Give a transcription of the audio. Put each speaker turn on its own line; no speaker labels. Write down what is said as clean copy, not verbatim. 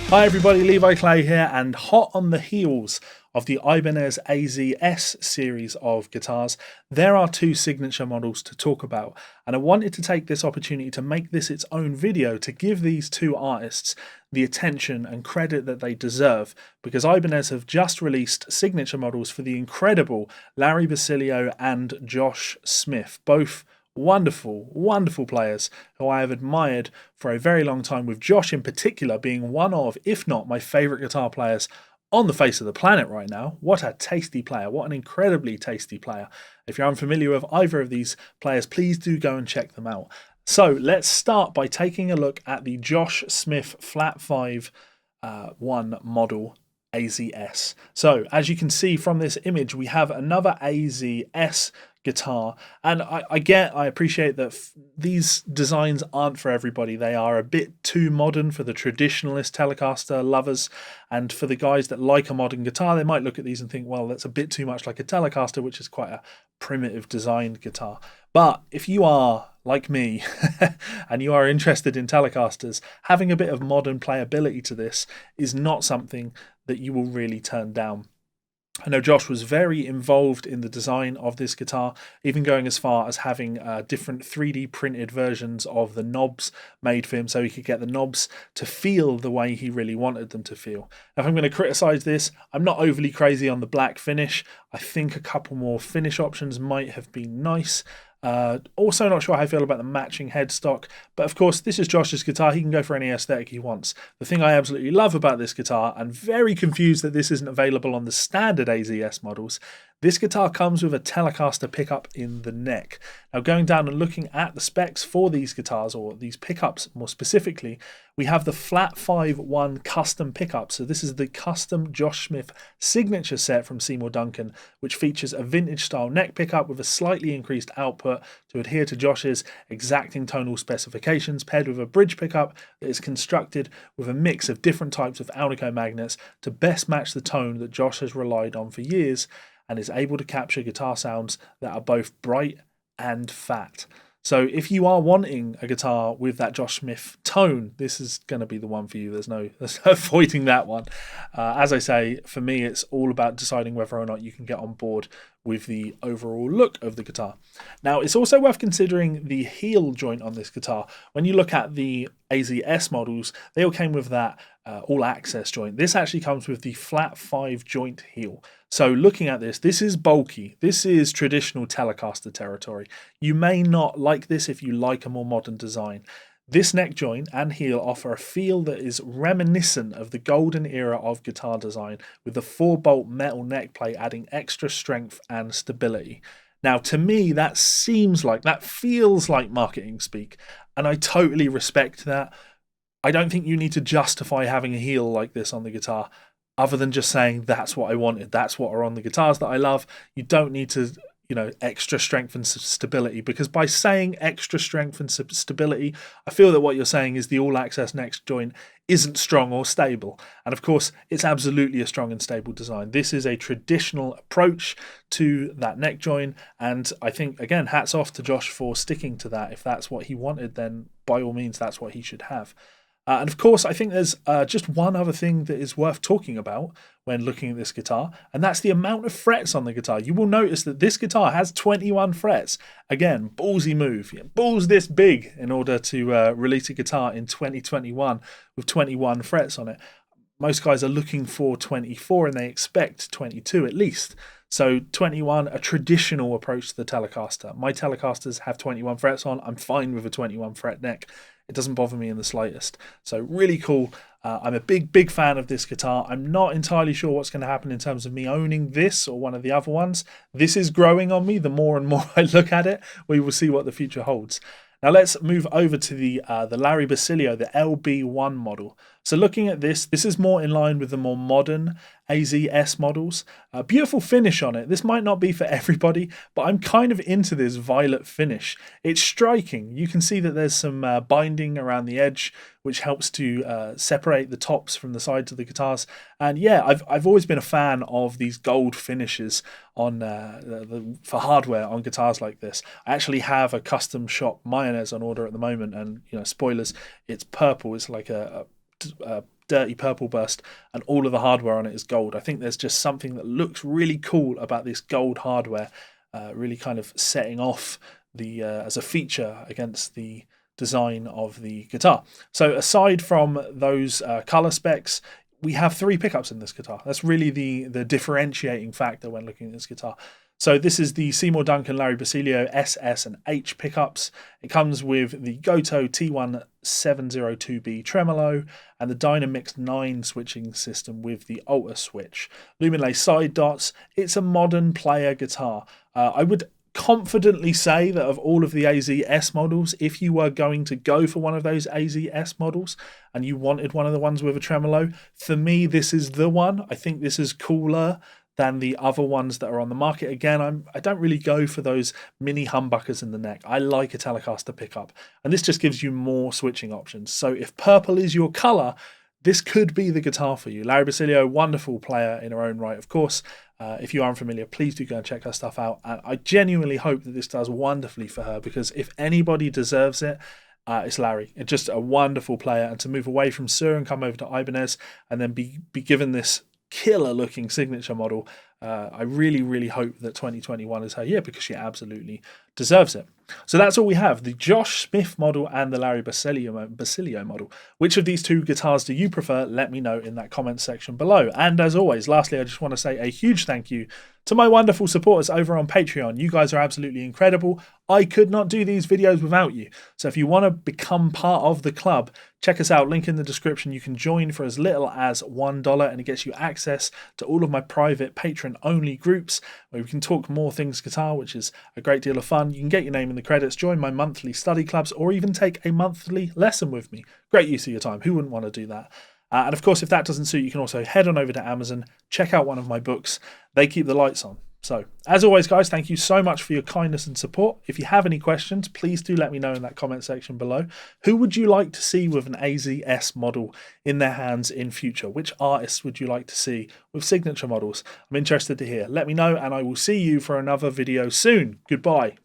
Hi everybody, Levi Clay here, and hot on the heels of the Ibanez AZS series of guitars, there are two signature models to talk about, and I wanted to take this opportunity to make this its own video to give these two artists the attention and credit that they deserve, because Ibanez have just released signature models for the incredible Lari Basilio and Josh Smith, both wonderful players who I have admired for a very long time, with Josh in particular being one of, if not my favourite guitar players on the face of the planet right now. What a tasty player, what an incredibly tasty player. If you're unfamiliar with either of these players, please do go and check them out. So let's start by taking a look at the Josh Smith Flat 5 1 model AZS. So as you can see from this image, we have another AZS guitar, and I appreciate that these designs aren't for everybody. They are a bit too modern for the traditionalist Telecaster lovers, and for the guys that like a modern guitar, they might look at these and think, well, that's a bit too much like a Telecaster, which is quite a primitive designed guitar. But if you are like me and you are interested in Telecasters, having a bit of modern playability to this is not something that you will really turn down. I know Josh was very involved in the design of this guitar, even going as far as having different 3D printed versions of the knobs made for him so he could get the knobs to feel the way he really wanted them to feel. Now, if I'm going to criticise this, I'm not overly crazy on the black finish. I think a couple more finish options might have been nice. Also not sure how I feel about the matching headstock, but of course this is Josh's guitar. He can go for any aesthetic he wants. The thing I absolutely love about this guitar, and very confused that this isn't available on the standard AZS models, this guitar comes with a Telecaster pickup in the neck. Now, going down and looking at the specs for these guitars, or these pickups more specifically, we have the Flat 5 1 custom pickup. So this is the custom Josh Smith signature set from Seymour Duncan, which features a vintage style neck pickup with a slightly increased output to adhere to Josh's exacting tonal specifications, paired with a bridge pickup that is constructed with a mix of different types of Alnico magnets to best match the tone that Josh has relied on for years, and is able to capture guitar sounds that are both bright and fat. So if you are wanting a guitar with that Josh Smith tone, this is going to be the one for you. There's no avoiding that one. As I say, for me, it's all about deciding whether or not you can get on board with the overall look of the guitar. Now, it's also worth considering the heel joint on this guitar. When you look at the AZS models, they all came with that all access joint. This actually comes with the flat 5 joint heel. So looking at this, this is bulky. This is traditional Telecaster territory. You may not like this if you like a more modern design. This neck joint and heel offer a feel that is reminiscent of the golden era of guitar design, with the 4-bolt metal neck plate adding extra strength and stability. Now, to me, that feels like marketing speak, and I totally respect that. I don't think you need to justify having a heel like this on the guitar, other than just saying that's what I wanted, that's what are on the guitars that I love. You don't need to, extra strength and stability, because by saying extra strength and stability, I feel that what you're saying is the all-access neck joint isn't strong or stable. And of course, it's absolutely a strong and stable design. This is a traditional approach to that neck joint, and I think, again, hats off to Josh for sticking to that. If that's what he wanted, then by all means, that's what he should have. And of course, I think there's just one other thing that is worth talking about when looking at this guitar, and that's the amount of frets on the guitar. You will notice that this guitar has 21 frets. Again, ballsy move. Balls this big in order to release a guitar in 2021 with 21 frets on it. Most guys are looking for 24 and they expect 22 at least. So 21, a traditional approach to the Telecaster. My Telecasters have 21 frets on. I'm fine with a 21 fret neck. It doesn't bother me in the slightest. So really cool. I'm a big fan of this guitar. I'm not entirely sure what's going to happen in terms of me owning this or one of the other ones. This is growing on me. The more and more I look at it, we will see what the future holds. Now let's move over to the Lari Basilio, the LB1 model. So looking at this is more in line with the more modern AZS models. A beautiful finish on it. This might not be for everybody, but I'm kind of into this violet finish. It's striking. You can see that there's some binding around the edge, which helps to separate the tops from the sides of the guitars. And yeah, I've always been a fan of these gold finishes on for hardware on guitars like this. I actually have a custom shop Ibanez on order at the moment, and spoilers, it's purple. It's like a dirty purple burst and all of the hardware on it is gold. I think there's just something that looks really cool about this gold hardware, really kind of setting off the as a feature against the design of the guitar. So aside from those color specs, we have 3 pickups in this guitar. That's really the differentiating factor when looking at this guitar. So this is the Seymour Duncan Lari Basilio SS and H pickups. It comes with the Goto T1702B tremolo and the Dynamix 9 switching system with the Alta switch. Luminlay side dots. It's a modern player guitar. I would confidently say that of all of the AZS models, if you were going to go for one of those AZS models and you wanted one of the ones with a tremolo, for me this is the one. I think this is cooler than the other ones that are on the market. Again, I don't really go for those mini humbuckers in the neck. I like a Telecaster pickup, and this just gives you more switching options. So if purple is your color, this could be the guitar for you. Lari Basilio, wonderful player in her own right, of course. If you are unfamiliar, please do go and check her stuff out. And I genuinely hope that this does wonderfully for her, because if anybody deserves it, it's Lari. It's just a wonderful player, and to move away from Sur and come over to Ibanez and then be given this killer looking signature model, I really, really hope that 2021 is her year, because she absolutely deserves it. So that's all we have, the Josh Smith model and the Lari Basilio model. Which of these 2 guitars do you prefer? Let me know in that comment section below. And as always, lastly, I just want to say a huge thank you to my wonderful supporters over on Patreon. You guys are absolutely incredible. I could not do these videos without you. So if you want to become part of the club, check us out. Link in the description. You can join for as little as $1, and it gets you access to all of my private patron-only groups where we can talk more things guitar, which is a great deal of fun. You can get your name in the credits, join my monthly study clubs, or even take a monthly lesson with me. Great use of your time. Who wouldn't want to do that? And of course, if that doesn't suit, you can also head on over to Amazon, check out one of my books. They keep the lights on. So, as always, guys, thank you so much for your kindness and support. If you have any questions, please do let me know in that comment section below. Who would you like to see with an AZS model in their hands in future? Which artists would you like to see with signature models? I'm interested to hear. Let me know, and I will see you for another video soon. Goodbye.